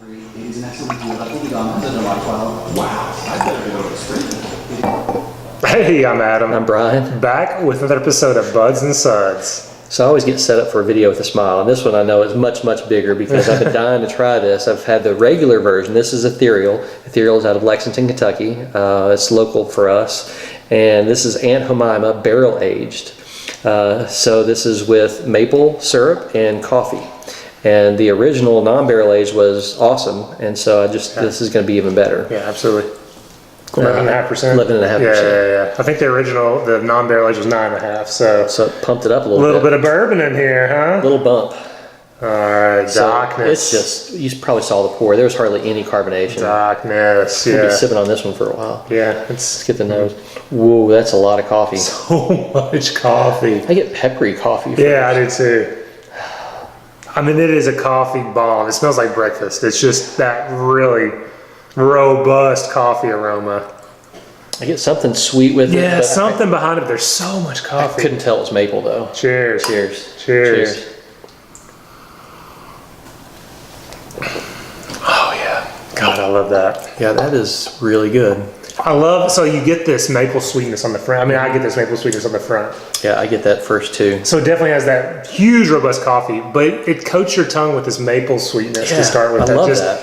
He's an excellent deal. I think he got him like 12. Wow, I better go to the street. Hey, I'm Adam. I'm Bryan. Back with another episode of Buds and Suds. So I always get set up for a video with a smile, and this one I know is much, much bigger because I've been dying to try this. I've had the regular version. This is Ethereal. Ethereal is out of Lexington, Kentucky. It's local for us. And this is Aunt Hohmima barrel aged. So this is with maple syrup and coffee. And the original non-barrel aged was awesome, and so this is going to be even better. Yeah, absolutely. 11.5%. 11.5%. Yeah. I think the original, the non-barrel aged was 9.5. So it pumped it up a little little bit of bourbon in here, huh? A little bump. All right, So darkness. it's just, you probably saw the pour. There was hardly any carbonation. Darkness. We'll be Yeah. sipping on this one for a while. Yeah. Let's get the nose. Whoa, that's a lot of coffee. So much coffee. I get peppery coffee. Yeah, I do too. I mean, it is a coffee bomb. It smells like breakfast. It's just that really robust coffee aroma. I get something sweet with it. Yeah, but something behind it. There's so much I coffee. couldn't tell it was maple though. Cheers. Cheers. Cheers. Oh yeah. God, I love that. Yeah, that is really good. I love, so you get this maple sweetness on the front. I mean, I get this maple sweetness on the front. Yeah, I get that first too. So it definitely has that huge, robust coffee, but it coats your tongue with this maple sweetness to start with. I love just that.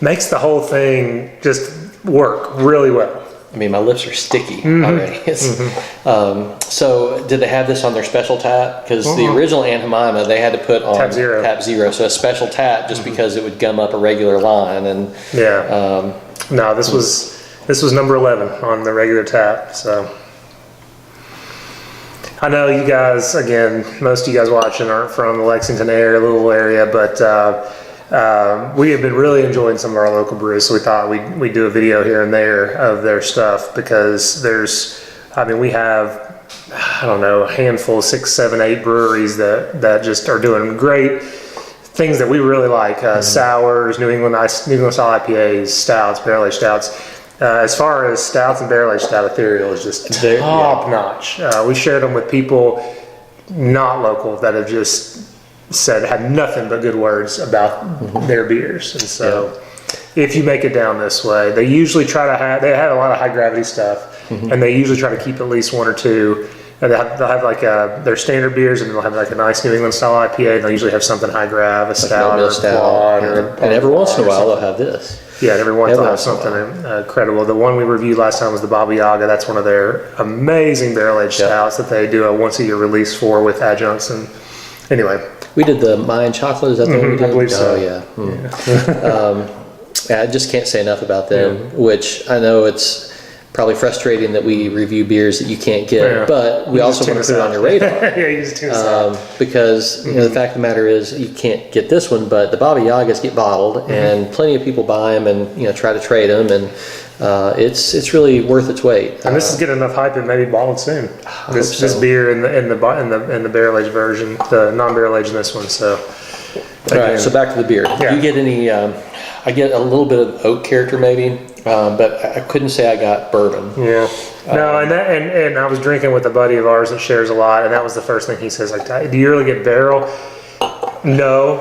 makes the whole thing just work really well. I mean, my lips are sticky already. So did they have this on their special tap? Because the original Aunt Hohmima, they had to put on Tap zero. So a special tap just because it would gum up a regular line. And Yeah. No, this was number 11 on the regular tap. So I know you guys, again, most of you guys watching aren't from the Lexington area, Louisville area, but we have been really enjoying some of our local brews, so we thought we'd do a video here and there of their stuff because we have, I don't know, a handful, 6, 7, 8 breweries that just are doing great things that we really like. Sours, New England style IPAs, stouts, barrel-aged stouts. As far as stouts and barrel-aged stout, Ethereal is just top notch. We shared them with people not local that have just had nothing but good words about their beers. And so if you make it down this way, they usually try to have a lot of high gravity stuff, and they usually try to keep at least 1 or 2. And they'll have like their standard beers, and they'll have like a nice New England style IPA, and they'll usually have something high grav, a stout or a quad. And every once in a while they'll have this. Yeah, every once they'll have something incredible. The one we reviewed last time was the Baba Yaga. That's one of their amazing barrel-aged stouts that they do a once-a-year release for with adjuncts. And anyway, we did the Mayan chocolate. Is that the one we did? I believe so. Oh yeah. I just can't say enough about them. Which I know it's probably frustrating that we review beers that you can't get, but we also want to put it on your radar. Yeah, you just tune us out. Because the fact of the matter is you can't get this one, but the Baba Yagas get bottled, and plenty of people buy them and try to trade them, and it's really worth its weight. And this is getting enough hype it may be bottled soon. This beer in the barrel aged version, the non-barrel aged in this one. So all right, so back to the beer. Do you get any? I get a little bit of oak character maybe. But I couldn't say I got bourbon. Yeah. No, and I was drinking with a buddy of ours that shares a lot, and that was the first thing he says, like, do you really get barrel? No.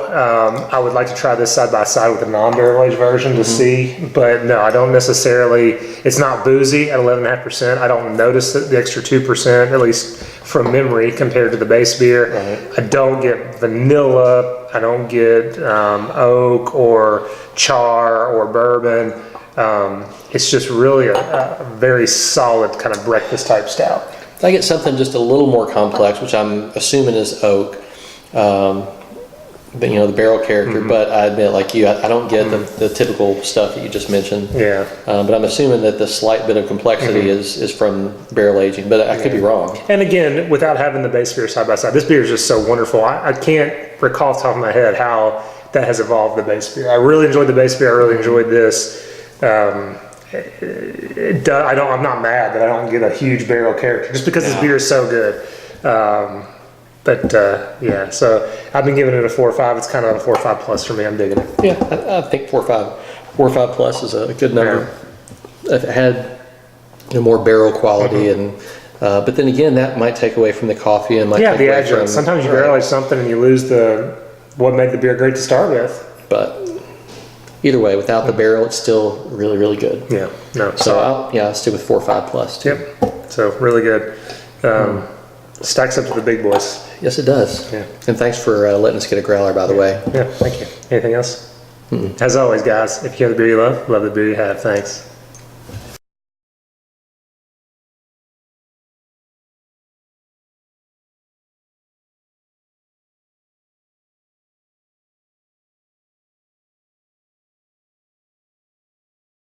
I would like to try this side by side with the non-barrel aged version to see, but no, I don't necessarily. It's not boozy at 11.5%. I don't notice the extra 2%, at least from memory, compared to the base beer. Right. I don't get vanilla. I don't get oak or char or bourbon. It's just really a very solid kind of breakfast type stout. I get something just a little more complex, which I'm assuming is oak, but the barrel character. But I admit, like you, I don't get the typical stuff that you just mentioned. Yeah. But I'm assuming that the slight bit of complexity is from barrel aging, but I could be wrong. And again, without having the base beer side by side, this beer is just so wonderful. I can't recall off the top of my head how that has evolved the base beer. I really enjoyed the base beer. I really enjoyed this. I'm not mad that I don't get a huge barrel character just because this beer is so good. Yeah, so I've been giving it a 4 or 5. It's kind of a 4 or 5 plus for me. I'm digging it. Yeah, I think 4 or 5 plus is a good number. Yeah. If it had more barrel quality and but then again, that might take away from the coffee and take the away adjunct. Sometimes you barrel age something and you lose what made the beer great to start with. But either way, without the barrel, it's still really, really good. Yeah, no. So I'll stick with 4 or 5 plus too. Yep. So really good. Stacks up to the big boys. Yes, it does. Yeah. And thanks for letting us get a growler, by the way. Yeah, thank you. Anything else? As always, guys, if you have the beer you love the beer you have. Thanks.